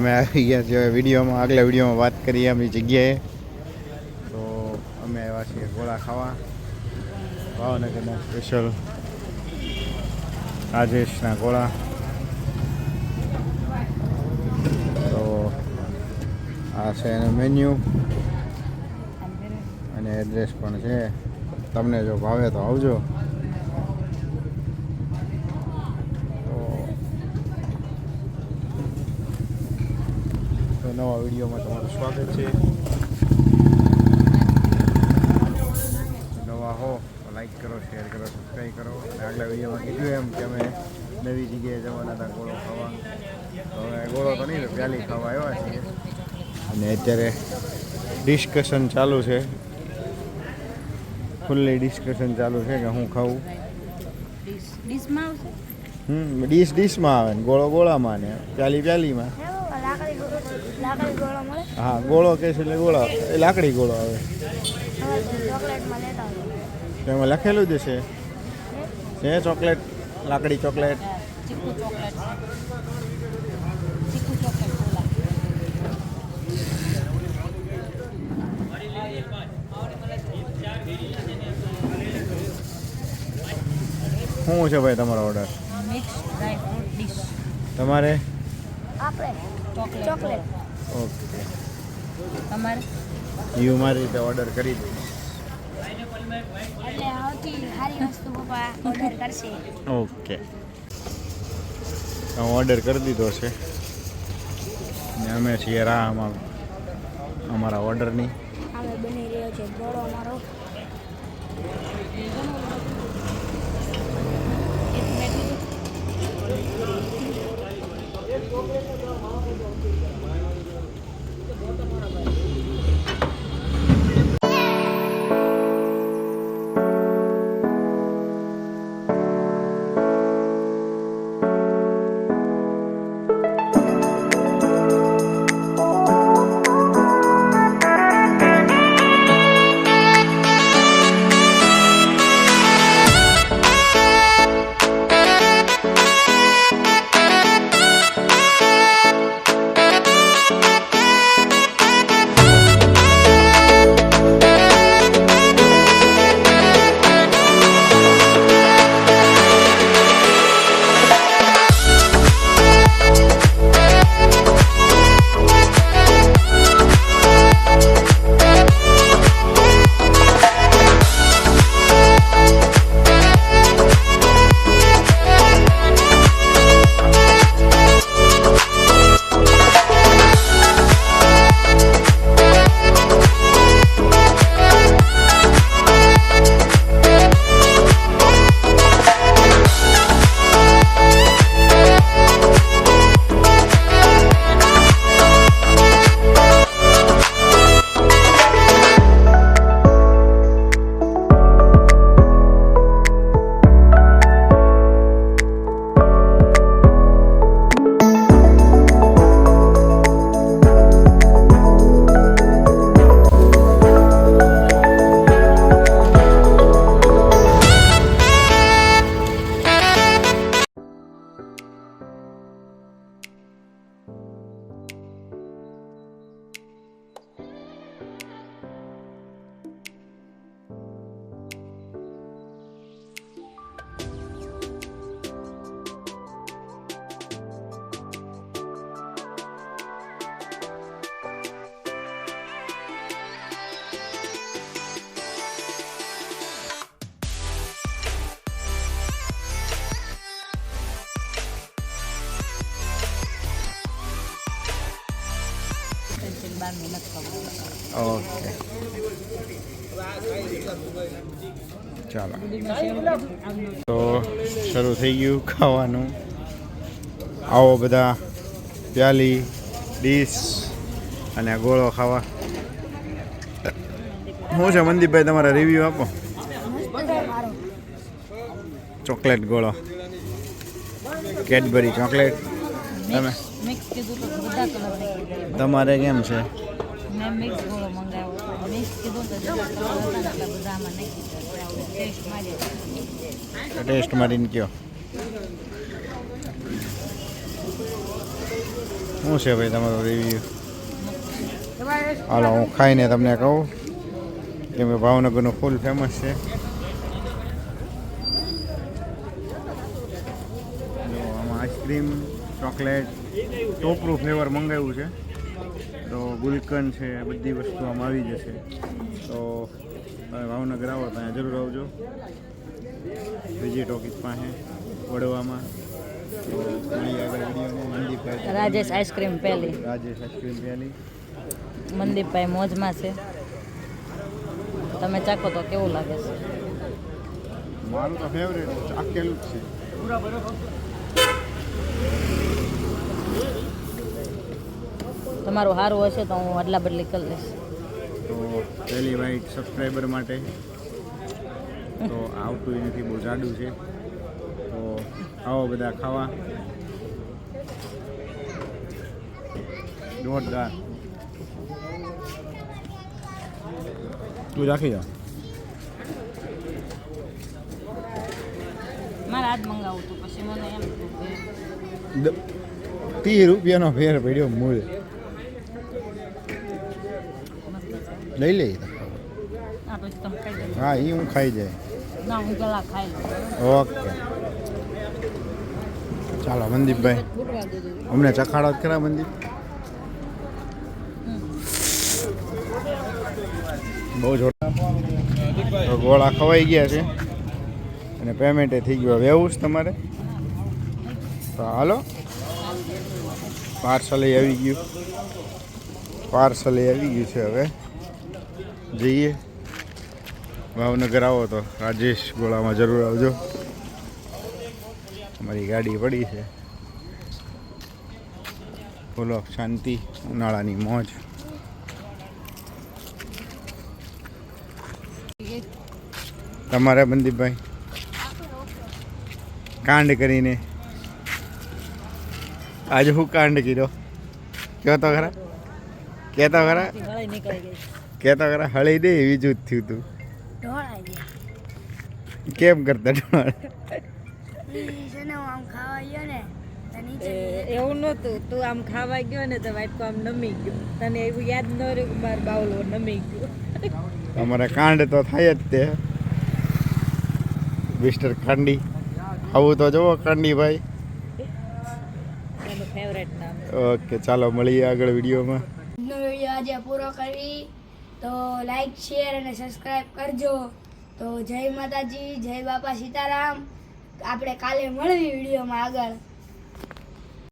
અમે આવી ગયા છીએ વિડીયોમાં, આગલા વિડીયોમાં વાત કરીએ અમે જગ્યાએ. તો અમે આવ્યા છીએ ગોળા ખાવા, ભાવનગરના સ્પેશિયલ રાજેશના ગોળા. તો આ છે એનો મેન્યુ અને એડ્રેસ પણ છે. તમને જો ભાવે તો આવજો. તો નવા વિડીયોમાં તમારું સ્વાગત છે. નવા હો તો લાઈક કરો, શેર કરો, સબસ્ક્રાઈબ કરો. અને આગલા વિડીયોમાં કીધું એમ કે અમે નવી જગ્યાએ જવાના હતા ગોળો ખાવા. તો હવે ગોળો તો નહીં, પ્યાલી ખાવા આવ્યા છીએ. અને અત્યારે ડિસ્કશન ચાલુ છે, ફૂલ્લી ડિસ્કશન ચાલુ છે કે હું ખાવું. ડીશમાં આવે ને ગોળો ગોળામાં ને પ્યાલીમાં. હા, ગોળો કે છે એટલે ગોળો, એ લાકડી ગોળો આવે. એમાં લખેલું જ છે ચોકલેટ, લાકડી ચોકલેટ. શું છે ભાઈ તમારો ઓર્ડર? તમારે ચોકલેટ. ઓકે, તમારે યુ મારી રીતે ઓર્ડર કરી દઈશ. એટલે સૌથી સારી વસ્તુ પપ્પા ઓર્ડર કરશે. ઓકે, હું ઓર્ડર કરી દીધો છે ને અમે છીએ રાહમાં અમારા ઓર્ડરની. અમે બની રહ્યો છે ગોળો અમારો. ઓકે, ચાલો તો શરૂ થઈ ગયું ખાવાનું. આવો બધા પ્યાલી, ડીશ અને ગોળો ખાવા. શું છે મનદીપભાઈ, તમારા રિવ્યૂ આપો. ચોકલેટ ગોળો, કેડબરી ચોકલેટ. તમે તમારે કેમ છે? મેં મિક્સ ગોળો મંગાવ્યો. મિક્સ કીધું તો બધા કલર હતા એટલે બધામાં નાખી દીધો. ટેસ્ટ મારીને કયો શું છે ભાઈ તમારો રિવ્યુ? હાલો હું ખાઈને તમને કહું કેમ કે ભાવનગરનું ફૂલ ફેમસ છે. જો આમાં આઈસ્ક્રીમ, ચોકલેટ, ટોપરું ફ્લેવર મંગાવ્યું છે. તો ગુલકંદ છે, બધી વસ્તુ આમાં આવી જશે. તો તમે ભાવનગર આવો તો અહીંયા જરૂર આવજો. બીજી ટોકીસ પાસે વડવામાં. તો મળીએ આગળ વિડીયોમાં. મનદીપભાઈ રાજેશ આઈસ્ક્રીમ પહેલી. રાજેશ આઈસ્ક્રીમ પહેલી. મનદીપભાઈ મોજમાં છે. તમે ચાખો તો કેવું લાગે છે? મારું તો ફેવરેટ ચાખેલું જ છે. તમારું સારું હશે તો હું અદલા બદલી કરી લઈશ. તો પહેલી વાઇટ સબસ્ક્રાઈબર માટે તો આવતું એ નથી, બહુ જાડું છે. તો આવો બધા ખાવા. જોરદાર. તું રાખી જા. મારે આજ મંગાવું હતું પછી મને એમ થયું કે 30 રૂપિયાનો ફેર પડ્યો મૂળ. લઈ લે. આ પછી તમે ખાઈ લેજો. હા એ હું ખાઈ જાય. ના હું પેલા ખાઈ લઉં. ઓકે ચાલો મનદીપભાઈ ફૂટવા દીધું. અમને ચખાડો જ ખરા મનદીપ. બહુ જોરદાર. તો ગોળા ખવાઈ ગયા છે અને પેમેન્ટે થઈ ગયું. હવે એવું જ તમારે તો હાલો પાર્સલે આવી ગયું. પાર્સલે આવી ગયું છે. હવે જઈએ. ભાવનગર આવો તો રાજેશ ગોળામાં જરૂર આવજો. અમારી ગાડી પડી છે. બોલો શાંતિ, ઉનાળાની મોજ. તમારે મનદીપભાઈ કાંડ કરીને આજે હું કાંડ કર્યો? કયો તો ખરા, કહેતો ખરા, ગળાઈ નીકળી ગઈ. કહેતો ખરા. હળી દે એવી જ થયું તું. ઢોળાઈ ગયા. કેમ કરતા ઢોળ? એવું નહોતું. તું આમ ખાવા ગયો ને તો વાટકો આમ નમી ગયો. તને એવું યાદ ન રહ્યું કે મારો બાવલો નમી ગયો. અમારે કાંડ તો થાય જ તે. મિસ્ટર કાંડી આવું તો જુઓ કાંડીભાઈ. એનું ફેવરેટ નામ. ઓકે ચાલો મળીએ આગળ વિડીયોમાં. વિડીયો આજે પૂરો કરી તો લાઈક, શેર અને સબસ્ક્રાઈબ કરજો. તો જય માતાજી, જય બાપા સીતારામ. આપણે કાલે મળવી વિડીયોમાં આગળ.